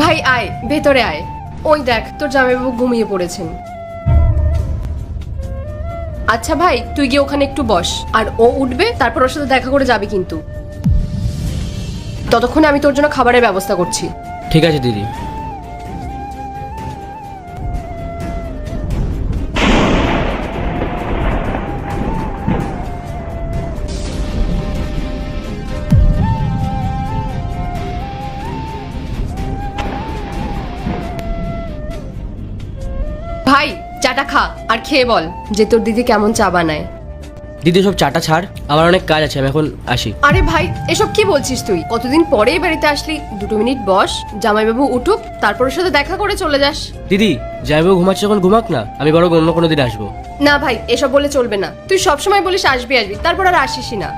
ভাই আয়, ভেতরে আয়। ওই দেখ তোর জামাইবাবু ঘুমিয়ে পড়েছেন। আচ্ছা ভাই, তুই গিয়ে ওখানে একটু বস, আর ও উঠবে, তারপর ওর সাথে দেখা করে যাবি কিন্তু। ততক্ষণে আমি তোর জন্য খাবারের ব্যবস্থা করছি। ঠিক আছে দিদি। ভাই চাটা খা, আর খেয়ে বল যে তোর দিদি কেমন চা বানায়। দিদি সব চাটা ছাড়, আমার অনেক কাজ আছে, আমি এখন আসি। আরে ভাই, এসব কি বলছিস তুই? কতদিন পরেই বাড়িতে আসলি, 2 মিনিট বস, জামাইবাবু উঠুক, তারপর ওর সাথে দেখা করে চলে যাস। দিদি যাইবো, ঘুমাচ্ছে যখন ঘুমাক না, আমি বরং অন্য কোনো দিন আসবো। না ভাই, এসব বলে চলবে না। তুই সবসময় বলিস আসবি আসবি, তারপর আর আসিসই না।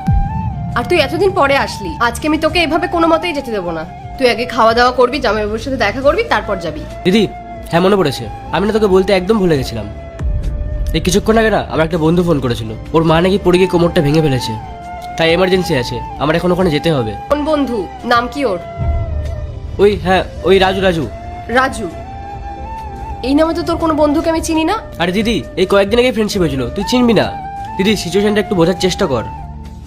আর তুই এতদিন পরে আসলি, আজকে আমি তোকে এভাবে কোনো মতেই যেতে দেবো না। তুই আগে খাওয়া দাওয়া করবি, জামাইবাবুর সাথে দেখা করবি, তারপর যাবি। দিদি হ্যাঁ মনে পড়েছে, আমি না তোকে বলতে একদম ভুলে গেছিলাম। এই কিছুক্ষণ আগে না আমার একটা বন্ধু ফোন করেছিল, ওর মা নাকি পড়ে গিয়ে কোমরটা ভেঙে ফেলেছে, তাই এমার্জেন্সি আছে, আমার এখন ওখানে যেতে হবে। কোন বন্ধু? নাম কি ওর? ওই হ্যাঁ, ওই রাজু রাজু। রাজু? এই নামে তো তোর কোনো বন্ধুকে আমি চিনি না। আরে দিদি এই কয়েকদিন আগে ফ্রেন্ডশিপ হয়েছিল, তুই চিনবি না। দিদি সিচুয়েশনটা একটু বোঝার চেষ্টা কর।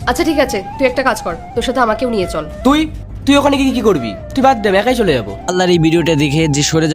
আচ্ছা ঠিক আছে, তুই একটা কাজ কর, তোর সাথে আমাকেও নিয়ে চল। তুই তুই ওখানে গিয়ে কি করবি? তুই বাদ দে, আমি একাই চলে যাবো। আল্লাহর এই ভিডিওটা দেখে যে সরে